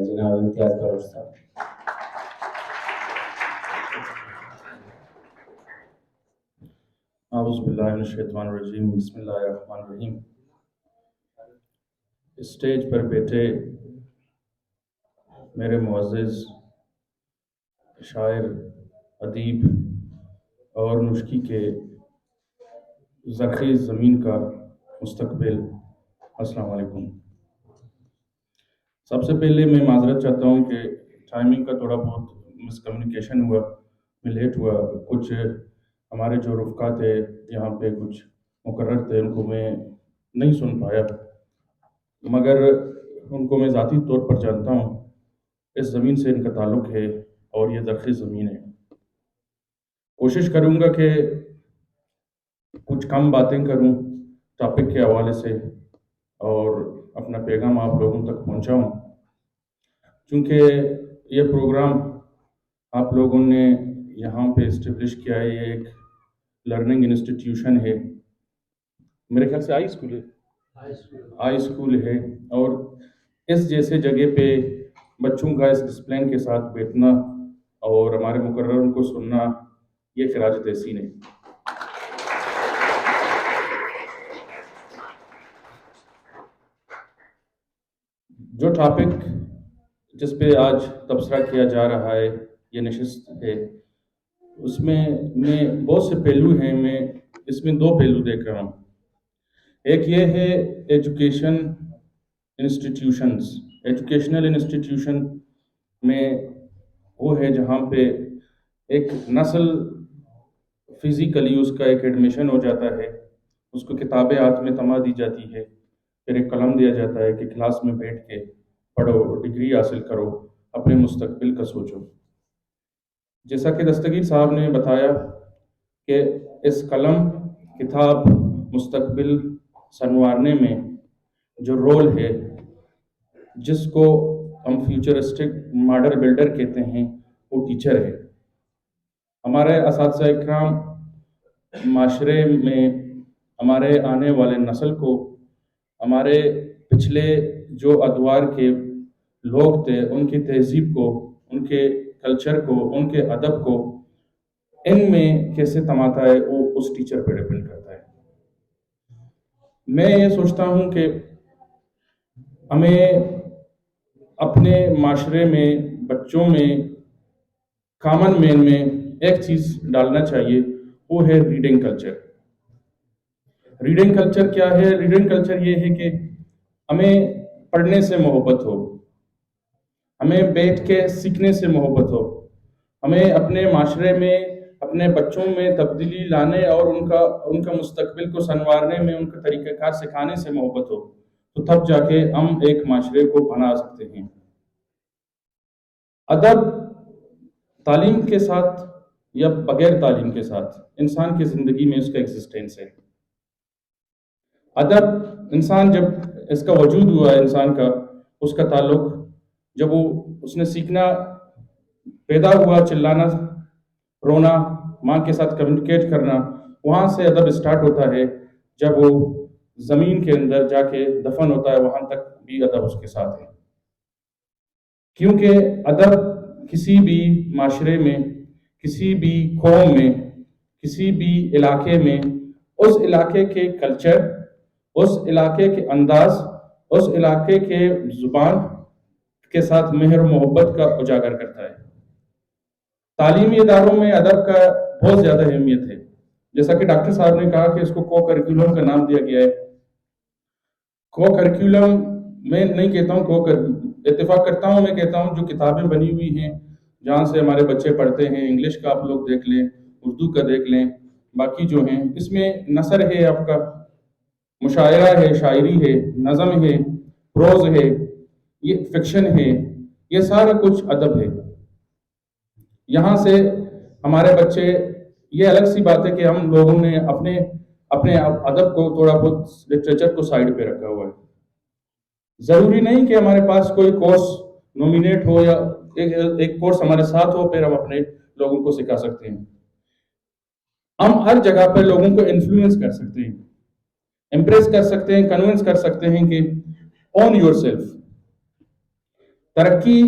جناب امتیاز بلوچ صاحب. اعوذ باللہ من الشیطان الرجیم. بسم اللہ الرحمن الرحیم. اسٹیج پر بیٹھے میرے معزز شاعر، ادیب اور نشکی کے زرخیز زمین کا مستقبل، السلام علیکم. سب سے پہلے میں معذرت چاہتا ہوں کہ ٹائمنگ کا تھوڑا بہت مس کمیونیکیشن ہوا، میں لیٹ ہوا. کچھ ہمارے جو رفقا تھے یہاں پہ، کچھ مقرر تھے، ان کو میں نہیں سن پایا، مگر ان کو میں ذاتی طور پر جانتا ہوں. اس زمین سے ان کا تعلق ہے اور یہ زرخیز زمین ہے. کوشش کروں گا کہ کچھ کم باتیں کروں ٹاپک کے حوالے سے اور اپنا پیغام آپ لوگوں تک پہنچاؤں، چونکہ یہ پروگرام آپ لوگوں نے یہاں پہ اسٹیبلش کیا ہے. یہ ایک لرننگ انسٹیٹیوشن ہے، میرے خیال سے ہائی اسکول ہے، اور اس جیسے جگہ پہ بچوں کا اس ڈسپلن کے ساتھ بیٹھنا اور ہمارے مقرروں کو سننا، یہ خراج تحسین ہے. جو ٹاپک جس پہ آج تبصرہ کیا جا رہا ہے، یہ نشست ہے، اس میں بہت سے پہلو ہیں. میں اس میں دو پہلو دیکھ رہا ہوں. ایک یہ ہے ایجوکیشن انسٹیٹیوشنز. ایجوکیشنل انسٹیٹیوشن میں وہ ہے جہاں پہ ایک نسل فزیکلی اس کا ایک ایڈمیشن ہو جاتا ہے، اس کو کتابیں ہاتھ میں تھما دی جاتی ہے، پھر ایک قلم دیا جاتا ہے کہ کلاس میں بیٹھ کے پڑھو، ڈگری حاصل کرو، اپنے مستقبل کا سوچو. جیسا کہ دستگیر صاحب نے بتایا کہ اس قلم، کتاب، مستقبل سنوارنے میں جو رول ہے، جس کو ہم فیوچرسٹک ماڈل بلڈر کہتے ہیں، وہ ٹیچر ہے. ہمارے اساتذہ اکرام معاشرے میں ہمارے آنے والے نسل کو، ہمارے پچھلے جو ادوار کے لوگ تھے، ان کی تہذیب کو، ان کے کلچر کو، ان کے ادب کو ان میں کیسے تماتا ہے، وہ اس ٹیچر پہ ڈیپینڈ کرتا ہے. میں یہ سوچتا ہوں کہ ہمیں اپنے معاشرے میں، بچوں میں، کامن مین میں ایک چیز ڈالنا چاہیے، وہ ہے ریڈنگ کلچر. ریڈنگ کلچر کیا ہے؟ ریڈنگ کلچر یہ ہے کہ ہمیں پڑھنے سے محبت ہو، ہمیں بیٹھ کے سیکھنے سے محبت ہو، ہمیں اپنے معاشرے میں، اپنے بچوں میں تبدیلی لانے اور ان کا مستقبل کو سنوارنے میں ان کا طریقہ کار سکھانے سے محبت ہو، تو تب جا کے ہم ایک معاشرے کو بنا سکتے ہیں. ادب تعلیم کے ساتھ یا بغیر تعلیم کے ساتھ انسان کی زندگی میں اس کا ایگزسٹنس ہے. ادب انسان جب اس کا وجود ہوا ہے، انسان کا، اس کا تعلق جب اس نے سیکھنا، پیدا ہوا، چلانا، رونا، ماں کے ساتھ کمیونیکیٹ کرنا، وہاں سے ادب اسٹارٹ ہوتا ہے. جب وہ زمین کے اندر جا کے دفن ہوتا ہے، وہاں تک بھی ادب اس کے ساتھ ہے. کیونکہ ادب کسی بھی معاشرے میں، کسی بھی قوم میں، کسی بھی علاقے میں اس علاقے کے کلچر، اس علاقے کے انداز، اس علاقے کے زبان کے ساتھ مہر و محبت کا اجاگر کرتا ہے. تعلیمی اداروں میں ادب کا بہت زیادہ اہمیت ہے. جیسا کہ ڈاکٹر صاحب نے کہا کہ اس کو کو کریکولم کا نام دیا گیا ہے. کو کریکولم میں نہیں کہتا ہوں، اتفاق کرتا ہوں، میں کہتا ہوں جو کتابیں بنی ہوئی ہیں، جہاں سے ہمارے بچے پڑھتے ہیں، انگلش کا آپ لوگ دیکھ لیں، اردو کا دیکھ لیں، باقی جو ہیں، اس میں نثر ہے، آپ کا مشاعرہ ہے، شاعری ہے، نظم ہے، پروز ہے، یہ فکشن ہے، یہ سارا کچھ ادب ہے. یہاں سے ہمارے بچے، یہ الگ سی بات ہے کہ ہم لوگوں نے اپنے ادب کو تھوڑا بہت لٹریچر کو سائڈ پہ رکھا ہوا ہے. ضروری نہیں کہ ہمارے پاس کوئی کورس نومینیٹ ہو یا ایک کورس ہمارے ساتھ ہو پھر ہم اپنے لوگوں کو سکھا سکتے ہیں. ہم ہر جگہ پر لوگوں کو انفلوئنس کر سکتے ہیں، امپریس کر سکتے ہیں، کنونس کر سکتے ہیں کہ اون یور سیلف. ترقی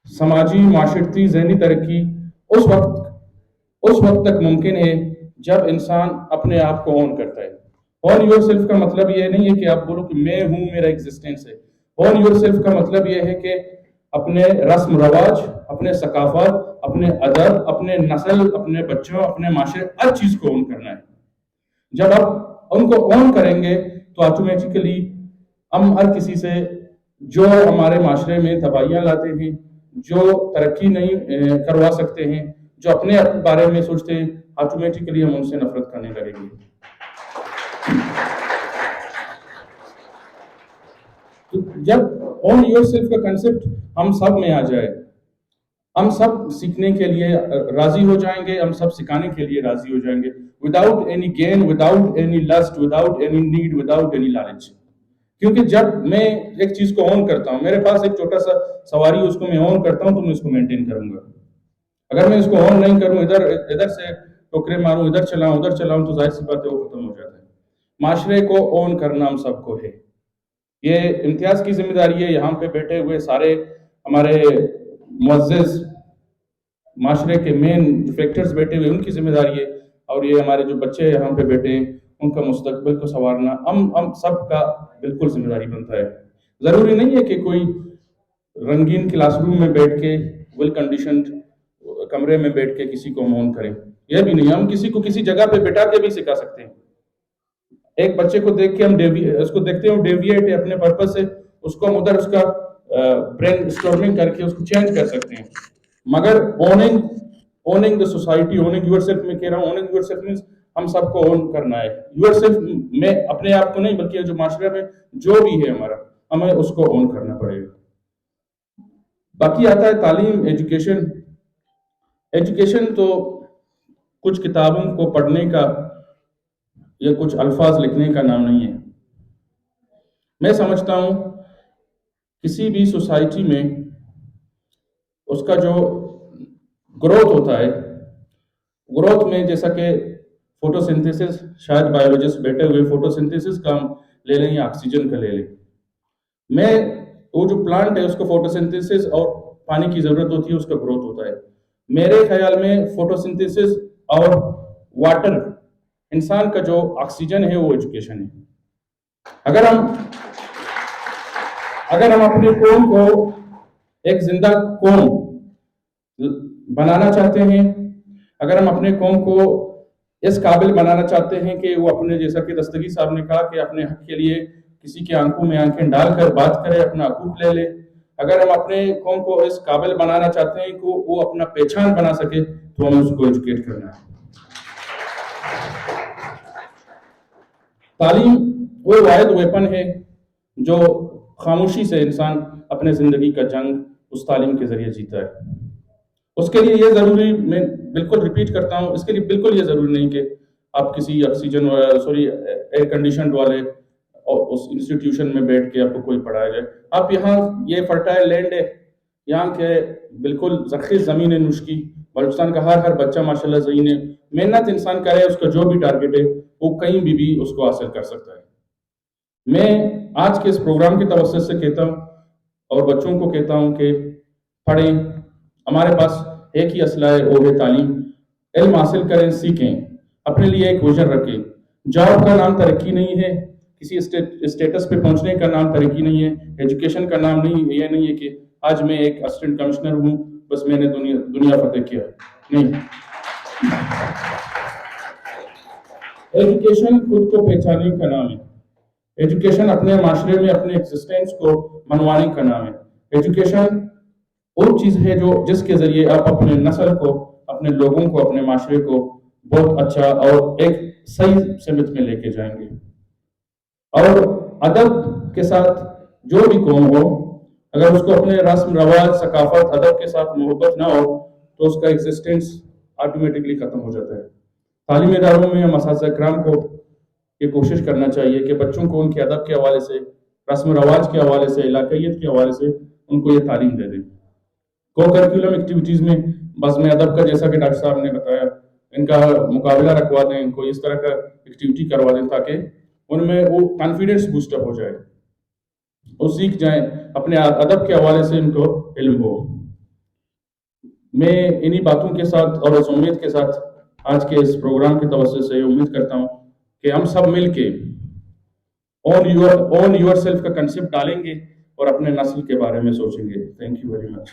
سماجی معاشرتی ذہنی ترقی اس وقت تک ممکن ہے جب انسان اپنے آپ کو اون کرتا ہے. اون یور سیلف کا مطلب یہ نہیں ہے کہ آپ بولو کہ میں ہوں، میرا ایگزسٹنس ہے. اون یور سیلف کا مطلب یہ ہے کہ اپنے رسم رواج، اپنے ثقافت، اپنے ادب، اپنے نسل، اپنے بچوں، اپنے معاشرے، ہر چیز کو اون کرنا ہے. جب آپ ان کو اون کریں گے تو آٹومیٹیکلی ہم ہر کسی سے جو ہمارے معاشرے میں تباہیاں لاتے ہیں، جو ترقی نہیں کروا سکتے ہیں، جو اپنے بارے میں سوچتے ہیں، آٹومیٹیکلی ہم ان سے نفرت کرنے لگیں گے. جب اون یور سیلف کا کنسپٹ ہم سب میں آ جائے، ہم سب سیکھنے کے لیے راضی ہو جائیں گے، ہم سب سکھانے کے لیے راضی ہو جائیں گے، without any gain, without any list, without any need, without any لالچ. کیونکہ جب میں ایک چیز کو اون کرتا ہوں، میرے پاس ایک چھوٹا سا سواری، اس کو میں اون کرتا ہوں تو میں اس کو مینٹین کروں گا. اگر میں اس کو اون نہیں کروں، ادھر سے ٹوکرے ماروں، ادھر چلاؤں تو ظاہر سی بات ہے وہ ختم ہو جاتا ہے. معاشرے کو اون کرنا ہم سب کو ہے. یہ امتیاز کی ذمہ داری ہے. یہاں پہ بیٹھے ہوئے سارے ہمارے معزز معاشرے کے مین جو فیکٹرز بیٹھے ہوئے ان کی ذمہ داری ہے، اور یہ ہمارے جو بچے یہاں پہ بیٹھے ہیں ان کا مستقبل کو سنوارنا ہم سب کا بالکل ذمہ داری بنتا ہے. ضروری نہیں ہے کہ کوئی رنگین کلاس روم میں بیٹھ کے ویل کنڈیشنڈ کمرے میں بیٹھ کے کسی کو مون کریں. یہ بھی نہیں، ہم کسی کو کسی جگہ پہ بٹھا کے بھی سکھا سکتے ہیں. ایک بچے کو دیکھ کے ہم اس کو دیکھتے ہیں وہ ڈیویٹ ہے اپنے پرپس سے، اس کو ہم ادھر اس کا برین اسٹارمنگ کر کے اس کو چینج کر سکتے ہیں. مگر owning the society, owning yourself, میں کہہ رہا ہوں اوننگ یور سیلف مینس ہم سب کو اون کرنا ہے. یور سیلف میں اپنے آپ کو نہیں، بلکہ جو معاشرے میں جو بھی ہے ہمارا، ہمیں اس کو اون کرنا پڑے گا. باقی آتا ہے تعلیم، ایجوکیشن. ایجوکیشن تو کچھ کتابوں کو پڑھنے کا یا کچھ الفاظ لکھنے کا نام نہیں ہے. میں سمجھتا ہوں کسی بھی سوسائٹی میں اس کا جو گروتھ ہوتا ہے، گروتھ میں جیسا کہ فوٹو سنتھیسس، شاید بایولوجسٹ بیٹھے ہوئے فوٹو سنتھیسس کا ہم لے لیں یا آکسیجن کا لے لیں. میں وہ جو پلانٹ ہے اس کو فوٹو سنتھیسس اور پانی کی ضرورت ہوتی ہے، اس کا گروتھ ہوتا ہے. میرے خیال میں فوٹو سنتھیسس اور واٹر، انسان کا جو آکسیجن ہے وہ ایجوکیشن ہے. اگر ہم اپنے قوم کو ایک زندہ قوم بنانا چاہتے ہیں، اگر ہم اپنے قوم کو اس قابل بنانا چاہتے ہیں کہ وہ اپنے، جیسا کہ دستگیر صاحب نے کہا کہ اپنے حق کے لیے کسی کے آنکھوں میں آنکھیں ڈال کر بات کرے، اپنا حقوق لے لے، اگر ہم اپنے قوم کو اس قابل بنانا چاہتے ہیں کہ وہ اپنا پہچان بنا سکے تو ہمیں اس کو ایجوکیٹ کرنا ہے. تعلیم وہ واحد ویپن ہے جو خاموشی سے انسان اپنے زندگی کا جنگ اس تعلیم کے ذریعے جیتا ہے. اس کے لیے یہ ضروری، میں بالکل ریپیٹ کرتا ہوں، اس کے لیے بالکل یہ ضروری نہیں کہ آپ کسی آکسیجن ایئر کنڈیشنڈ والے اس انسٹیٹیوشن میں بیٹھ کے آپ کو کوئی پڑھایا جائے. آپ یہاں، یہ فرٹائل لینڈ ہے، یہاں کے بالکل زرخیز زمین ہے نوش کی. بلوچستان کا ہر بچہ ماشاءاللہ ذہین ہے. محنت انسان کرے، اس کا جو بھی ٹارگٹ ہے وہ کہیں بھی اس کو حاصل کر سکتا ہے. میں آج کے اس پروگرام کی توسط سے کہتا ہوں اور بچوں کو کہتا ہوں کہ پڑھیں. ہمارے پاس ایک ہی اسلحہ ہے، وہ ہے تعلیم. علم حاصل کریں، سیکھیں، اپنے لیے ایک ویژن رکھیں. جاب کا نام ترقی نہیں ہے، کسی اسٹیٹس پہ پہنچنے کا نام ترقی نہیں ہے، ایجوکیشن کا نام نہیں، یہ نہیں ہے کہ آج میں ایک اسسٹنٹ کمشنر ہوں بس میں نے دنیا فتح کیا. نہیں، ایجوکیشن خود کو پہچاننے کا نام ہے. ایجوکیشن اپنے معاشرے میں اپنے ایگزسٹنس کو منوانے کا نام ہے. ایجوکیشن وہ چیز ہے جس کے ذریعے آپ اپنے نسل کو، اپنے لوگوں کو، اپنے معاشرے کو بہت اچھا اور ایک صحیح سمت میں لے کے جائیں گے. اور ادب کے ساتھ جو بھی قوم ہو، اگر اس کو اپنے رسم رواج، ثقافت، ادب کے ساتھ محبت نہ ہو تو اس کا ایگزسٹنس آٹومیٹکلی ختم ہو جاتا ہے. تعلیمی اداروں میں ہم اساتذہ کرام کو یہ کوشش کرنا چاہیے کہ بچوں کو ان کے ادب کے حوالے سے، رسم و رواج کے حوالے سے، علاقائیت کے حوالے سے ان کو یہ تعلیم دے دیں. کو کریکولم ایکٹیویٹیز میں بزم ادب کا، جیسا کہ ڈاکٹر صاحب نے بتایا، ان کا مقابلہ رکھوا دیں، ان کو اس طرح کا ایکٹیویٹی کروا دیں تاکہ ان میں وہ کانفیڈنس بوسٹ اپ ہو جائے. وہ سیکھ جائیں، اپنے ادب کے حوالے سے ان کو علم ہو۔ میں انہی باتوں کے ساتھ اور اس امید کے ساتھ آج کے اس پروگرام کی توسط سے امید کرتا ہوں کہ ہم سب مل کے اون یور سیلف کا کنسیپٹ ڈالیں گے اور اپنے نسل کے بارے میں سوچیں گے۔ Thank you very much.